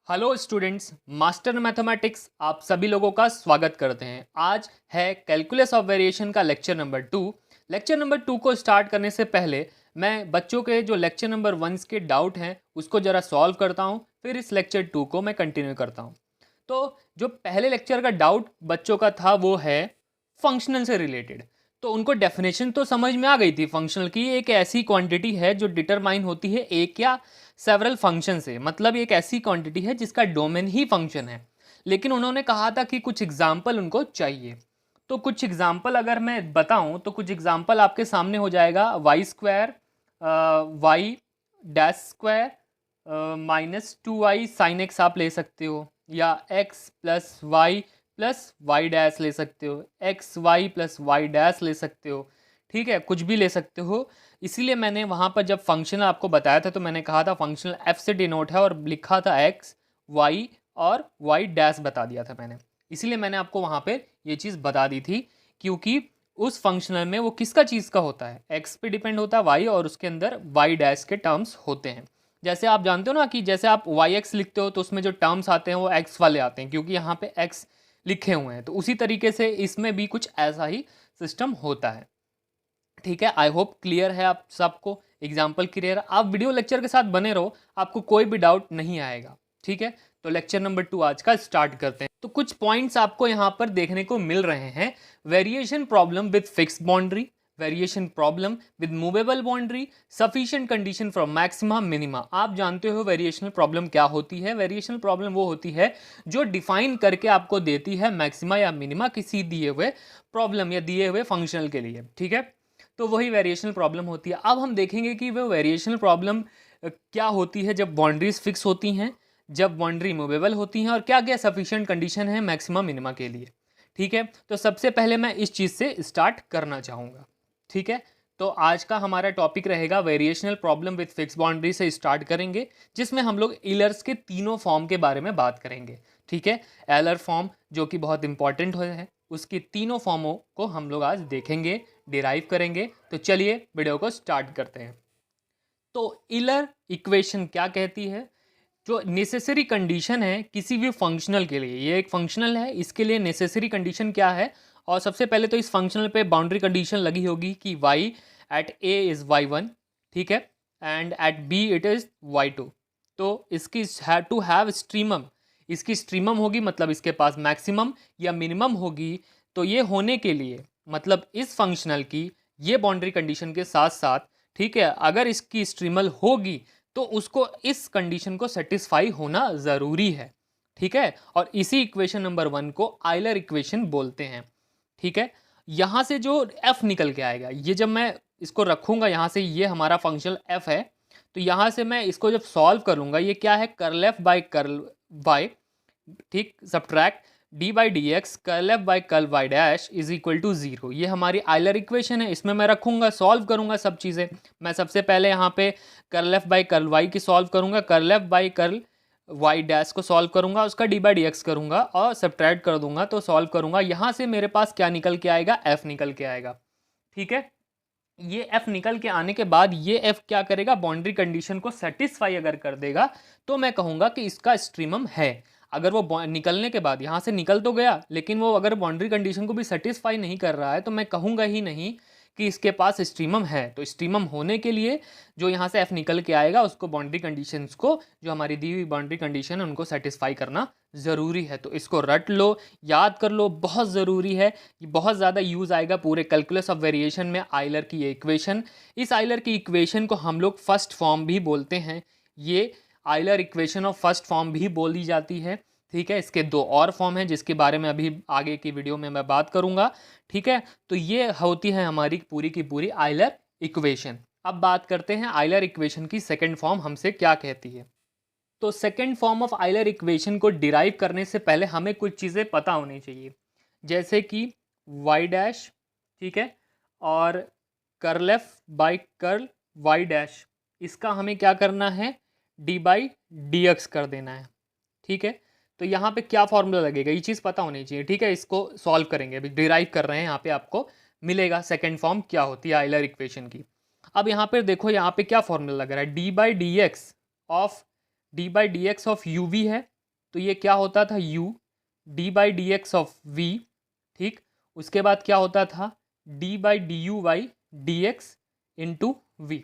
Hello students, master mathematics आप सभी लोगों का स्वागत करते हैं। आज है कैलकुलस ऑफ वेरिएशन का लेक्चर नंबर 2। लेक्चर नंबर 2 को स्टार्ट करने से पहले मैं बच्चों के जो लेक्चर नंबर 1 के डाउट हैं उसको ज़रा सॉल्व करता हूं, फिर इस लेक्चर 2 को मैं कंटिन्यू करता हूं। तो जो पहले लेक्चर का डाउट बच्चों का था वो है फंक्शनल से रिलेटेड। तो उनको डेफिनेशन तो समझ में आ गई थी। फंक्शनल की एक ऐसी क्वांटिटी है जो डिटरमाइन होती है एक या सेवरल फंक्शन से, मतलब एक ऐसी क्वांटिटी है जिसका डोमेन ही फंक्शन है। लेकिन उन्होंने कहा था कि कुछ एग्जाम्पल उनको चाहिए। तो कुछ एग्जाम्पल अगर मैं बताऊं तो कुछ एग्जाम्पल आपके सामने हो जाएगा। Y square y dash square minus 2y sine x आप ले सकते हो, या x प्लस वाई डैश ले सकते हो, x y plus y dash ले सकते हो। ठीक है, कुछ भी ले सकते हो। इसीलिए मैंने वहाँ पर जब फंक्शनल आपको बताया था तो मैंने कहा था फंक्शनल f से डिनोट है, और लिखा था x y और y डैश बता दिया था मैंने। इसीलिए मैंने आपको वहाँ पे ये चीज़ बता दी थी, क्योंकि उस फंक्शनल में वो किसका चीज़ का होता है, x पे डिपेंड होता है y, और उसके अंदर y डैश के टर्म्स होते हैं। जैसे आप जानते हो ना कि जैसे आप वाई एक्स लिखते हो तो उसमें जो टर्म्स आते हैं वो एक्स वाले आते हैं, क्योंकि यहाँ पे एक्स लिखे हुए हैं। तो उसी तरीके से इसमें भी कुछ ऐसा ही सिस्टम होता है। ठीक है, आई होप क्लियर है आप सबको, एग्जाम्पल क्लियर है। आप वीडियो लेक्चर के साथ बने रहो, आपको कोई भी डाउट नहीं आएगा। ठीक है, तो लेक्चर नंबर 2 आज का स्टार्ट करते हैं। तो कुछ पॉइंट्स आपको यहाँ पर देखने को मिल रहे हैं। Variation problem with fix boundary, variation problem with movable boundary, sufficient condition for maxima minima. आप जानते हो वेरिएशनल प्रॉब्लम क्या होती है। वेरिएशनल प्रॉब्लम वो होती है जो डिफाइन करके आपको देती है मैक्सिमा या मिनिमा किसी दिए हुए प्रॉब्लम या दिए हुए फंक्शनल के लिए। ठीक है, तो वही वेरिएशनल प्रॉब्लम होती है। अब हम देखेंगे कि वो वेरिएशनल प्रॉब्लम क्या होती है जब बाउंड्रीज फिक्स होती हैं, जब बाउंड्री मूवेबल होती हैं, और क्या क्या सफिशिएंट कंडीशन है मैक्सिमा मिनिमा के लिए। ठीक है, तो सबसे पहले मैं इस चीज़ से स्टार्ट करना चाहूँगा। ठीक है, तो आज का हमारा टॉपिक रहेगा variational problem with fix boundary से स्टार्ट करेंगे, जिसमें हम लोग ईलर्स के तीनों फॉर्म के बारे में बात करेंगे। ठीक है, एलर फॉर्म जो कि बहुत इंपॉर्टेंट है, उसकी तीनों फॉर्मों को हम लोग आज देखेंगे, डिराइव करेंगे। तो चलिए वीडियो को स्टार्ट करते हैं। तो ईलर इक्वेशन क्या कहती है? जो नेसेसरी कंडीशन है किसी भी फंक्शनल के लिए, ये एक फंक्शनल है, इसके लिए नेसेसरी कंडीशन क्या है? और सबसे पहले तो इस फंक्शनल पे बाउंड्री कंडीशन लगी होगी कि y eight a is y1, ठीक है, and at b it is y2। तो इसकी टू हैव स्ट्रीमम, इसकी स्ट्रीमम होगी, मतलब इसके पास मैक्सिमम या मिनिमम होगी। तो ये होने के लिए मतलब इस फंक्शनल की ये बाउंड्री कंडीशन के साथ साथ, ठीक है, अगर इसकी स्ट्रीमल होगी तो उसको इस कंडीशन को सेटिस्फाई होना ज़रूरी है। ठीक है, और इसी इक्वेशन नंबर 1 को आइलर इक्वेशन बोलते हैं। ठीक है, यहाँ से जो f निकल के आएगा, ये जब मैं इसको रखूँगा यहाँ से, ये हमारा फंक्शनल f है, तो यहाँ से मैं इसको जब सॉल्व करूँगा, ये क्या है, curl f by curl y, ठीक, subtract d by d x curl f by curl y dash is equal to 0। ये हमारी आइलर इक्वेशन है, इसमें मैं रखूँगा, सॉल्व करूँगा सब चीज़ें। मैं सबसे पहले यहाँ पे curl f by curl y की सॉल्व करूँगा, curl f by curl y dash को सॉल्व करूँगा, उसका डी बाई डी एक्स करूँगा और सब्ट्रैक्ट कर दूंगा, तो सॉल्व करूँगा। यहाँ से मेरे पास क्या निकल के आएगा, एफ निकल के आएगा। ठीक है, ये f निकल के आने के बाद ये f क्या करेगा, बाउंड्री कंडीशन को सेटिस्फाई अगर कर देगा तो मैं कहूँगा कि इसका स्ट्रीमम है। अगर वो निकलने के बाद यहाँ से निकल तो गया, लेकिन वो अगर बाउंड्री कंडीशन को भी सेटिस्फाई नहीं कर रहा है, तो मैं कहूँगा ही नहीं कि इसके पास स्ट्रीमम है। तो स्ट्रीमम होने के लिए जो यहाँ से f निकल के आएगा, उसको बाउंड्री कंडीशंस को, जो हमारी दी हुई बाउंड्री कंडीशन है, उनको सेटिस्फाई करना ज़रूरी है। तो इसको रट लो, याद कर लो, बहुत ज़रूरी है। ये बहुत ज़्यादा यूज़ आएगा पूरे कैलकुलस ऑफ वेरिएशन में, आइलर की ये इक्वेशन। इस आइलर की इक्वेशन को हम लोग फर्स्ट फॉर्म भी बोलते हैं। ये Euler equation of first form भी बोली जाती है। ठीक है, इसके दो और फॉर्म हैं जिसके बारे में अभी आगे की वीडियो में मैं बात करूंगा। ठीक है, तो ये होती है हमारी पूरी की पूरी आइलर इक्वेशन। अब बात करते हैं आइलर इक्वेशन की सेकंड फॉर्म हमसे क्या कहती है। तो second form of Euler equation को डिराइव करने से पहले हमें कुछ चीज़ें पता होनी चाहिए, जैसे कि वाई डैश, ठीक है, और curl f by curl y dash, इसका हमें क्या करना है, डी बाई डी एक्स कर देना है। ठीक है, तो यहाँ पे क्या फॉर्मूला लगेगा, ये चीज़ पता होनी चाहिए। ठीक है, इसको सॉल्व करेंगे, अभी डिराइव कर रहे हैं, यहाँ पे आपको मिलेगा सेकेंड फॉर्म क्या होती है आइलर इक्वेशन की। अब यहाँ पर देखो, यहाँ पे क्या फॉर्मूला लग रहा है, d by d x of u v है, तो ये क्या होता था u d by d x of v, ठीक। उसके बाद क्या होता था d by d u by d x into v,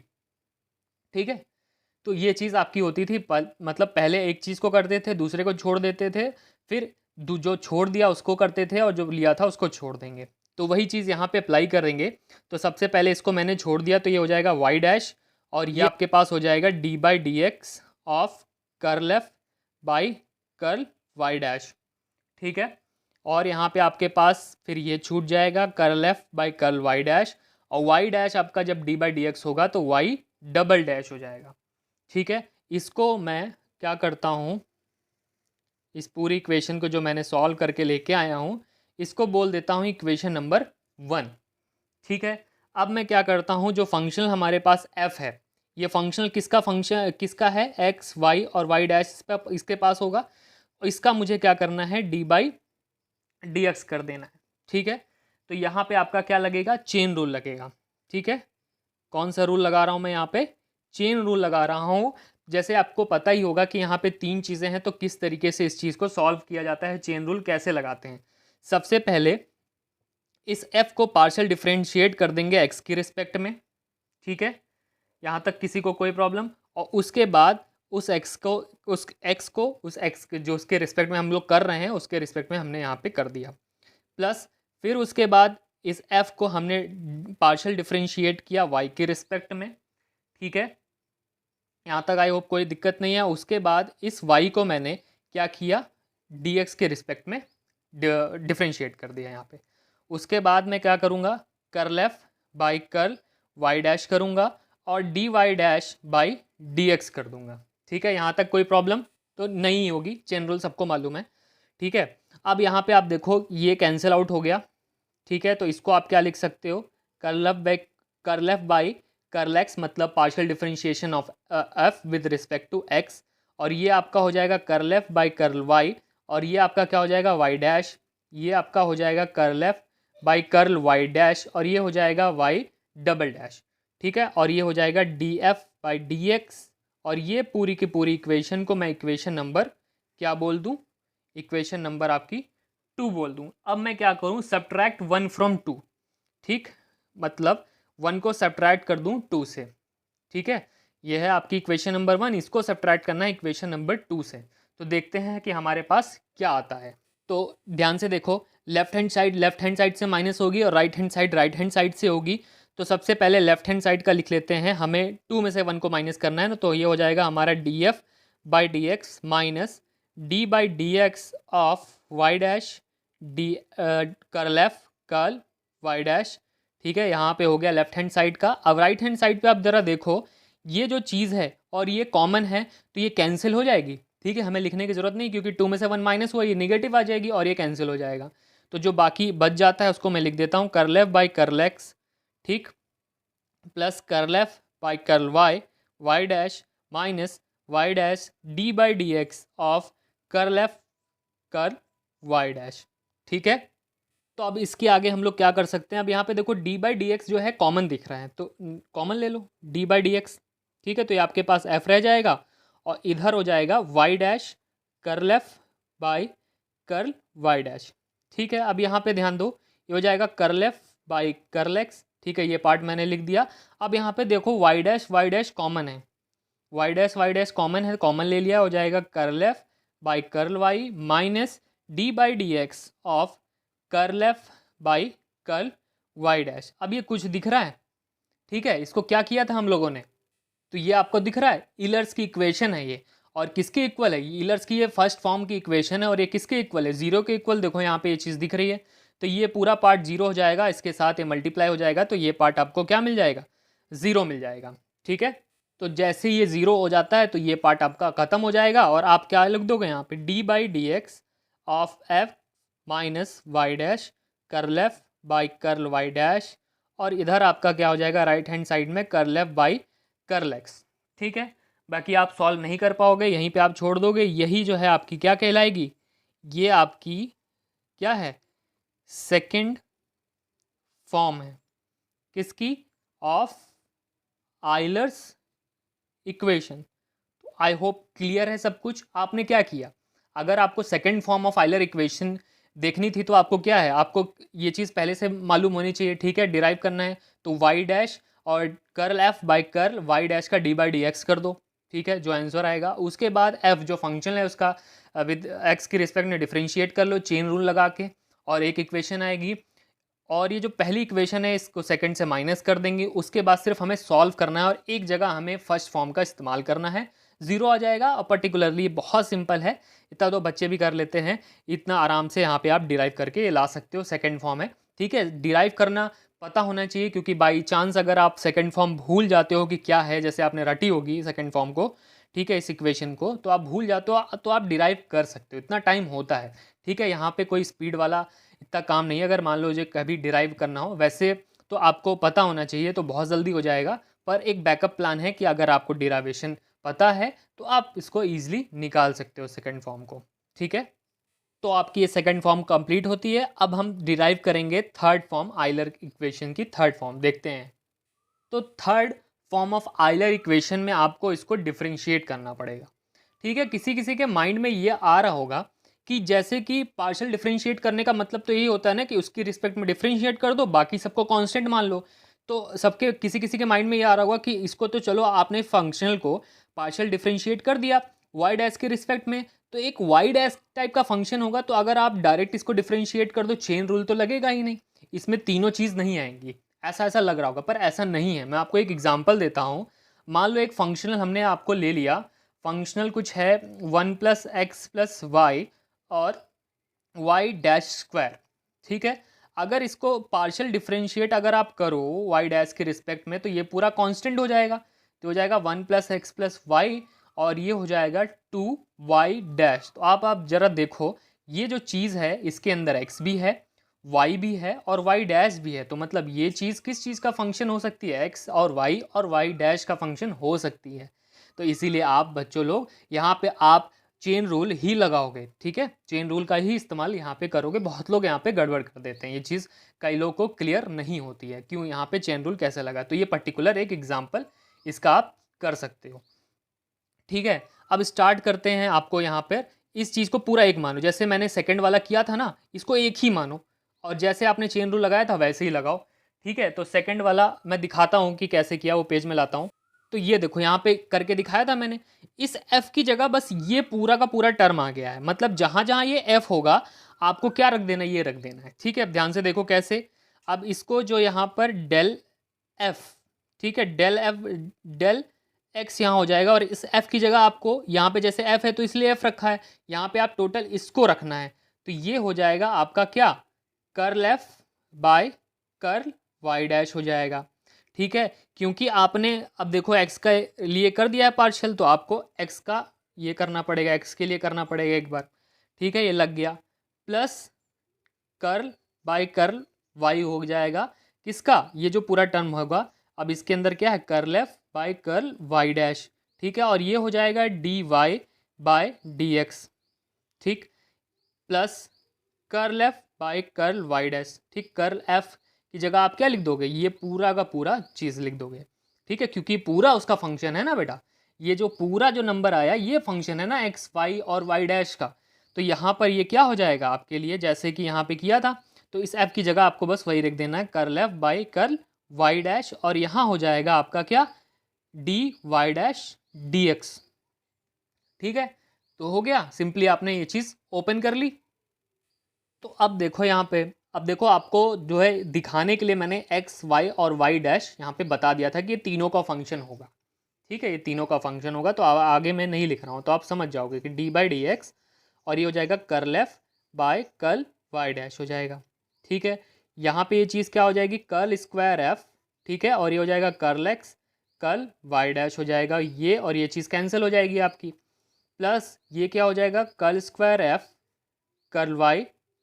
ठीक है। तो ये चीज़ आपकी होती थी मतलब पहले एक चीज़ को करते थे, दूसरे को छोड़ देते थे, फिर जो छोड़ दिया उसको करते थे और जो लिया था उसको छोड़ देंगे। तो वही चीज़ यहाँ पे अप्लाई करेंगे। तो सबसे पहले इसको मैंने छोड़ दिया तो ये हो जाएगा वाई डैश, और ये आपके पास हो जाएगा d by d x of curl f by curl y dash, ठीक है। और यहाँ पे आपके पास फिर ये छूट जाएगा curl f by curl y dash, और वाई डैश आपका जब डी बाई डी एक्स होगा तो वाई डबल डैश हो जाएगा, ठीक है। इसको मैं क्या करता हूँ, इस पूरी इक्वेशन को जो मैंने सॉल्व करके लेके आया हूँ इसको बोल देता हूँ इक्वेशन नंबर 1, ठीक है। अब मैं क्या करता हूँ, जो फंक्शन हमारे पास f है, ये फंक्शन किसका है, x y और y डैश इसके पास होगा। इसका मुझे क्या करना है, d बाई डी एक्स कर देना है, ठीक है। तो यहाँ पे आपका क्या लगेगा, चेन रूल लगेगा, ठीक है। कौन सा रूल लगा रहा हूँ मैं यहाँ पे, चेन रूल लगा रहा हूँ। जैसे आपको पता ही होगा कि यहाँ पे 3 चीज़ें हैं, तो किस तरीके से इस चीज़ को सॉल्व किया जाता है, चेन रूल कैसे लगाते हैं। सबसे पहले इस f को पार्शियल डिफरेंशिएट कर देंगे x की रिस्पेक्ट में, ठीक है। यहाँ तक किसी को कोई प्रॉब्लम। और उसके बाद उस x को जो उसके रिस्पेक्ट में हम लोग कर रहे हैं उसके रिस्पेक्ट में हमने यहाँ पे कर दिया, प्लस फिर उसके बाद इस f को हमने पार्शियल डिफरेंशिएट किया y के रिस्पेक्ट में, ठीक है। यहाँ तक आई होप कोई दिक्कत नहीं है। उसके बाद इस y को मैंने क्या किया, dx के रिस्पेक्ट में डिफरेंशिएट कर दिया यहाँ पे। उसके बाद मैं क्या करूँगा, curl f by curl y dash करूँगा और d y dash by d x कर दूँगा, ठीक है। यहाँ तक कोई प्रॉब्लम तो नहीं होगी, चेन रूल सबको मालूम है, ठीक है। अब यहाँ पे आप देखो ये कैंसिल आउट हो गया, ठीक है। तो इसको आप क्या लिख सकते हो, curl f by curl x मतलब partial differentiation of f with respect to x, और ये आपका हो जाएगा curl f by curl y, और ये आपका क्या हो जाएगा वाई डैश, ये आपका हो जाएगा curl f by curl y dash, और ये हो जाएगा वाई डबल डैश, ठीक है। और ये हो जाएगा D f by d x, और ये पूरी की पूरी इक्वेशन को मैं इक्वेशन नंबर क्या बोल दूँ, इक्वेशन नंबर आपकी 2 बोल दूँ। अब मैं क्या करूँ, सब्ट्रैक्ट 1 फ्रॉम 2, ठीक, मतलब 1 को सब्ट्रैक्ट कर दूँ 2 से, ठीक है। यह है आपकी इक्वेशन नंबर 1, इसको सब्ट्रैक्ट करना है इक्वेशन नंबर 2 से। तो देखते हैं कि हमारे पास क्या आता है। तो ध्यान से देखो, लेफ्ट हैंड साइड से माइनस होगी और राइट हैंड साइड से होगी। तो सबसे पहले लेफ्ट हैंड साइड का लिख लेते हैं, हमें 2 में से 1 को माइनस करना है ना, तो ये हो जाएगा हमारा d f by d x minus d by d x of y dash d curl f curl y dash, ठीक है। यहाँ पे हो गया लेफ्ट हैंड साइड का। अब राइट हैंड साइड पे आप ज़रा देखो, ये जो चीज़ है और ये कॉमन है तो ये कैंसिल हो जाएगी, ठीक है। हमें लिखने की ज़रूरत नहीं क्योंकि 2 में से 1 माइनस हुआ, ये नेगेटिव आ जाएगी और ये कैंसिल हो जाएगा। तो जो बाकी बच जाता है उसको मैं लिख देता हूँ curl f by curl x, ठीक, plus curl f by curl y y dash minus y dash d by d x of curl f curl y dash, ठीक है। तो अब इसके आगे हम लोग क्या कर सकते हैं, अब यहाँ पे देखो डी बाई डी एक्स जो है कॉमन दिख रहा है तो कॉमन ले लो डी बाई डी एक्स, ठीक है। तो ये आपके पास एफ रह जाएगा और इधर हो जाएगा y dash curl f by curl y dash, ठीक है। अब यहाँ पे ध्यान दो, ये हो जाएगा curl f by curl x, ठीक है। ये पार्ट मैंने लिख दिया। अब यहाँ पे देखो वाई डैश कॉमन है, वाई डैश कॉमन है, कॉमन ले लिया, हो जाएगा curl f by curl y minus d by d x of curl f by curl y dash. अब ये कुछ दिख रहा है, ठीक है। इसको क्या किया था हम लोगों ने, तो ये आपको दिख रहा है ईलर्स की इक्वेशन है ये, और किसके इक्वल है, ईलर्स की ये फर्स्ट फॉर्म की इक्वेशन है, और ये किसके इक्वल है, जीरो के इक्वल। देखो यहाँ पे ये चीज़ दिख रही है, तो ये पूरा पार्ट जीरो हो जाएगा, इसके साथ ये मल्टीप्लाई हो जाएगा, तो ये पार्ट आपको क्या मिल जाएगा, ज़ीरो मिल जाएगा, ठीक है। तो जैसे ये ज़ीरो हो जाता है तो ये पार्ट आपका ख़त्म हो जाएगा, और आप क्या लिख दोगे यहाँ पे d by d x of f minus y dash curl f by curl y dash, और इधर आपका क्या हो जाएगा राइट हैंड साइड में curl f by curl x, ठीक है। बाकी आप सॉल्व नहीं कर पाओगे, यहीं पे आप छोड़ दोगे। यही जो है आपकी क्या कहलाएगी, ये आपकी क्या है, सेकंड फॉर्म है किसकी, ऑफ आइलर्स इक्वेशन। तो आई होप क्लियर है सब कुछ। आपने क्या किया, अगर आपको second form of Euler equation देखनी थी तो आपको क्या है, आपको ये चीज़ पहले से मालूम होनी चाहिए, ठीक है। डिराइव करना है तो वाई डैश और curl f by curl y dash का डी बाई डी एक्स कर दो, ठीक है, जो आंसर आएगा। उसके बाद एफ जो फंक्शन है उसका विद एक्स की रिस्पेक्ट में डिफ्रेंशिएट कर लो चेन रूल लगा के, और एक इक्वेशन आएगी। और ये जो पहली इक्वेशन है इसको सेकंड से माइनस कर देंगे। उसके बाद सिर्फ हमें सॉल्व करना है और एक जगह हमें फर्स्ट फॉर्म का इस्तेमाल करना है, ज़ीरो आ जाएगा। और पर्टिकुलरली बहुत सिंपल है, इतना तो बच्चे भी कर लेते हैं, इतना आराम से यहाँ पे आप डिराइव करके ये ला सकते हो। सेकंड फॉर्म है, ठीक है। डिराइव करना पता होना चाहिए, क्योंकि बाई चांस अगर आप सेकंड फॉर्म भूल जाते हो कि क्या है, जैसे आपने रटी होगी सेकंड फॉर्म को, ठीक है, इस इक्वेशन को, तो आप भूल जाते हो तो आप डिराइव कर सकते हो, इतना टाइम होता है, ठीक है। यहाँ पे कोई स्पीड वाला इतना काम नहीं है। अगर मान लो जो कभी डिराइव करना हो, वैसे तो आपको पता होना चाहिए तो बहुत जल्दी हो जाएगा, पर एक बैकअप प्लान है कि अगर आपको डिराइवेशन पता है तो आप इसको ईजिली निकाल सकते हो सेकंड फॉर्म को, ठीक है। तो आपकी ये सेकंड फॉर्म कंप्लीट होती है। अब हम डिराइव करेंगे थर्ड फॉर्म, आइलर इक्वेशन की थर्ड फॉर्म देखते हैं। तो third form of Euler equation में आपको इसको डिफरेंशिएट करना पड़ेगा, ठीक है। किसी किसी के माइंड में ये आ रहा होगा कि जैसे कि पार्शियल डिफरेंशिएट करने का मतलब तो यही होता है ना कि उसकी रिस्पेक्ट में डिफरेंशिएट कर दो, बाकी सबको कांस्टेंट मान लो। तो सबके किसी किसी के माइंड में ये आ रहा होगा कि इसको तो चलो आपने फंक्शनल को पार्शियल डिफरेंशिएट कर दिया वाई डैश के रिस्पेक्ट में, तो एक वाई डैश टाइप का फंक्शन होगा, तो अगर आप डायरेक्ट इसको डिफरेंशिएट कर दो चेन रूल तो लगेगा ही नहीं, इसमें तीनों चीज़ नहीं आएंगी। ऐसा ऐसा लग रहा होगा, पर ऐसा नहीं है। मैं आपको एक एग्जांपल देता हूँ। मान लो एक फंक्शनल हमने आपको ले लिया, फंक्शनल कुछ है 1+x+y और y डैश स्क्वायर, ठीक है। अगर इसको पार्शियल डिफरेंशिएट अगर आप करो y डैश के रिस्पेक्ट में, तो ये पूरा कांस्टेंट हो जाएगा, तो हो जाएगा 1+x+y और ये हो जाएगा 2y डैश। तो आप ज़रा देखो, ये जो चीज़ है इसके अंदर x भी है, y भी है और y डैश भी है, तो मतलब ये चीज़ किस चीज़ का फंक्शन हो सकती है, x और y डैश का फंक्शन हो सकती है। तो इसीलिए आप बच्चों लोग यहाँ पे आप चेन रूल ही लगाओगे, ठीक है, चेन रूल का ही इस्तेमाल यहाँ पे करोगे। बहुत लोग यहाँ पे गड़बड़ कर देते हैं, ये चीज़ कई लोगों को क्लियर नहीं होती है क्यों यहाँ पे चेन रूल कैसे लगा। तो ये पर्टिकुलर एक एग्जाम्पल इसका आप कर सकते हो, ठीक है। अब स्टार्ट करते हैं। आपको यहाँ पर इस चीज़ को पूरा एक मानो, जैसे मैंने सेकंड वाला किया था ना, इसको एक ही मानो, और जैसे आपने चेन रूल लगाया था वैसे ही लगाओ, ठीक है। तो सेकंड वाला मैं दिखाता हूँ कि कैसे किया, वो पेज में लाता हूँ। तो ये देखो यहाँ पे करके दिखाया था मैंने, इस f की जगह बस ये पूरा का पूरा टर्म आ गया है, मतलब जहाँ जहाँ ये f होगा आपको क्या रख देना है, ये रख देना है, ठीक है। अब ध्यान से देखो कैसे। अब इसको जो यहाँ पर डेल f, ठीक है, डेल x यहाँ हो जाएगा, और इस f की जगह आपको यहाँ पे जैसे f है तो इसलिए f रखा है, यहाँ पे आप टोटल इसको रखना है, तो ये हो जाएगा आपका क्या, curl f by curl y dash हो जाएगा, ठीक है। क्योंकि आपने अब देखो x का लिए कर दिया है पार्शियल, तो आपको x का ये करना पड़ेगा, x के लिए करना पड़ेगा एक बार, ठीक है, ये लग गया। Plus curl by curl y हो जाएगा किसका, ये जो पूरा टर्म होगा। अब इसके अंदर क्या है, curl f by curl y dash, ठीक है, और ये हो जाएगा dy बाय dx, ठीक, plus curl f by curl y dash, ठीक। कर्ल f की जगह आप क्या लिख दोगे, ये पूरा का पूरा चीज़ लिख दोगे, ठीक है, क्योंकि पूरा उसका फंक्शन है ना बेटा, ये जो पूरा जो नंबर आया ये फंक्शन है ना x y और y डैश का। तो यहाँ पर ये क्या हो जाएगा आपके लिए, जैसे कि यहाँ पे किया था, तो इस f की जगह आपको बस वही लिख देना है, curl f by curl y dash, और यहाँ हो जाएगा आपका क्या, d y dash d x, ठीक है। तो हो गया, सिंपली आपने ये चीज़ ओपन कर ली। तो अब देखो यहाँ पे, अब देखो आपको जो है दिखाने के लिए मैंने x y और y डैश यहाँ पे बता दिया था कि ये तीनों का फंक्शन होगा, ठीक है, ये तीनों का फंक्शन होगा। तो आगे मैं नहीं लिख रहा हूँ, तो आप समझ जाओगे कि डी बाई डी एक्स, और ये हो जाएगा curl f by curl y dash हो जाएगा, ठीक है। यहाँ पे ये चीज़ क्या हो जाएगी, कर्ल स्क्वायर एफ, ठीक है, और ये हो जाएगा curl x curl y dash हो जाएगा ये, और ये चीज़ कैंसिल हो जाएगी आपकी। प्लस ये क्या हो जाएगा, curl square f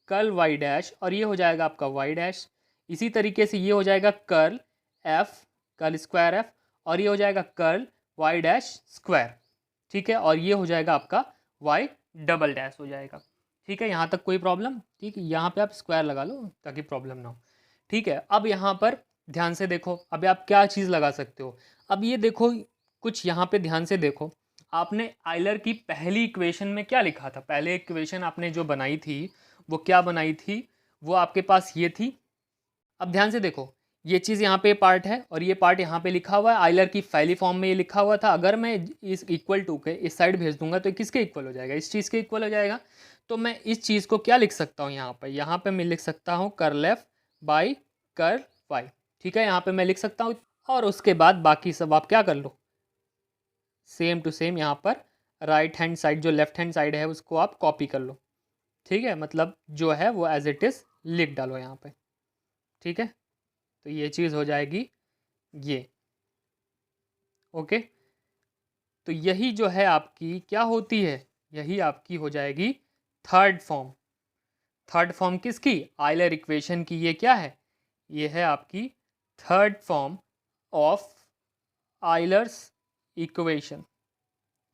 curl y dash, और ये हो जाएगा आपका वाई डैश। इसी तरीके से ये हो जाएगा curl f curl square F, और ये हो जाएगा कर्ल वाई डैश स्क्वायर, ठीक है, और ये हो जाएगा आपका वाई डबल डैश हो जाएगा, ठीक है। यहाँ तक कोई प्रॉब्लम, ठीक है, यहाँ पे आप स्क्वायर लगा लो ताकि प्रॉब्लम ना हो, ठीक है। अब यहाँ पर ध्यान से देखो, अभी आप क्या चीज़ लगा सकते हो। अब ये देखो कुछ यहाँ पे ध्यान से देखो, आपने आइलर की पहली इक्वेशन में क्या लिखा था? पहले इक्वेशन आपने जो बनाई थी वो क्या बनाई थी? वो आपके पास ये थी। अब ध्यान से देखो, ये चीज़ यहाँ पे पार्ट है और ये पार्ट यहाँ पे लिखा हुआ है। आइलर की पहली फॉर्म में ये लिखा हुआ था। अगर मैं इस इक्वल टू के इस साइड भेज दूंगा तो किसके इक्वल हो जाएगा? इस चीज़ के इक्वल हो जाएगा। तो मैं इस चीज़ को क्या लिख सकता हूँ यहाँ पे? यहाँ पे मैं लिख सकता हूँ curl f by curl y. ठीक है, यहाँ पे मैं लिख सकता हूँ। और उसके बाद बाकी सब आप क्या कर लो, सेम टू सेम यहाँ पर राइट हैंड साइड जो लेफ्ट हैंड साइड है उसको आप कॉपी कर लो। ठीक है, मतलब जो है वो एज इट इज़ लिख डालो यहाँ पे। ठीक है, तो ये चीज़ हो जाएगी ये। ओके, तो यही जो है आपकी क्या होती है, यही आपकी हो जाएगी थर्ड फॉर्म। थर्ड फॉर्म किसकी? आइलर इक्वेशन की। ये क्या है? ये है आपकी third form of Euler's equation.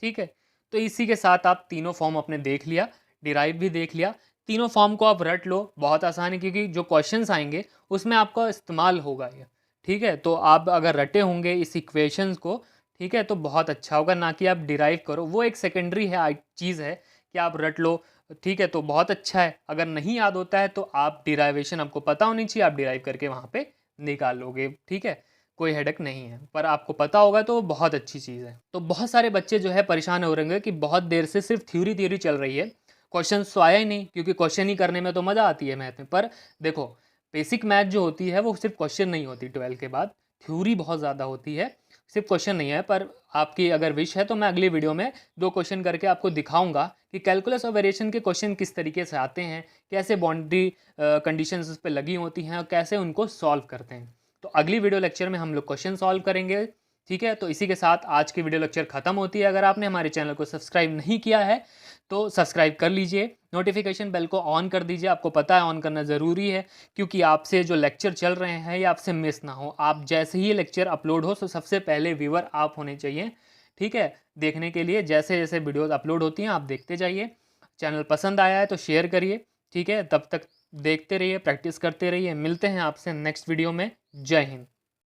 ठीक है, तो इसी के साथ आप तीनों फॉर्म अपने देख लिया, डिराइव भी देख लिया। तीनों फॉर्म को आप रट लो, बहुत आसान है क्योंकि जो क्वेश्चंस आएंगे उसमें आपका इस्तेमाल होगा ये। ठीक है, तो आप अगर रटे होंगे इस इक्वेशंस को, ठीक है, तो बहुत अच्छा होगा। ना कि आप डिराइव करो, वो एक सेकेंडरी है चीज़ है कि आप रट लो। ठीक है, तो बहुत अच्छा है। अगर नहीं याद होता है तो आप डिराइवेशन आपको पता होनी चाहिए, आप डिराइव करके वहाँ पे निकाल लोगे। ठीक है, कोई हेडक नहीं है, पर आपको पता होगा तो बहुत अच्छी चीज़ है। तो बहुत सारे बच्चे जो है परेशान हो रहे हैं कि बहुत देर से सिर्फ थ्योरी चल रही है, क्वेश्चन तो आया ही नहीं, क्योंकि क्वेश्चन ही करने में तो मज़ा आती है मैथ में। पर देखो, बेसिक मैथ जो होती है वो सिर्फ क्वेश्चन नहीं होती, 12 के बाद थ्योरी बहुत ज़्यादा होती है, सिर्फ क्वेश्चन नहीं है। पर आपकी अगर विश है तो मैं अगली वीडियो में 2 क्वेश्चन करके आपको दिखाऊंगा कि कैलकुलस और वेरिएशन के क्वेश्चन किस तरीके से आते हैं, कैसे बाउंड्री कंडीशंस उस पर लगी होती हैं और कैसे उनको सॉल्व करते हैं। तो अगली वीडियो लेक्चर में हम लोग क्वेश्चन सॉल्व करेंगे। ठीक है, तो इसी के साथ आज की वीडियो लेक्चर खत्म होती है। अगर आपने हमारे चैनल को सब्सक्राइब नहीं किया है तो सब्सक्राइब कर लीजिए, नोटिफिकेशन बेल को ऑन कर दीजिए। आपको पता है ऑन करना ज़रूरी है, क्योंकि आपसे जो लेक्चर चल रहे हैं ये आपसे मिस ना हो। आप जैसे ही लेक्चर अपलोड हो तो सबसे पहले व्यूअर आप होने चाहिए। ठीक है, देखने के लिए जैसे जैसे वीडियोज़ अपलोड होती हैं आप देखते जाइए। चैनल पसंद आया है तो शेयर करिए। ठीक है, तब तक देखते रहिए, प्रैक्टिस करते रहिए। मिलते हैं आपसे नेक्स्ट वीडियो में। जय हिंद।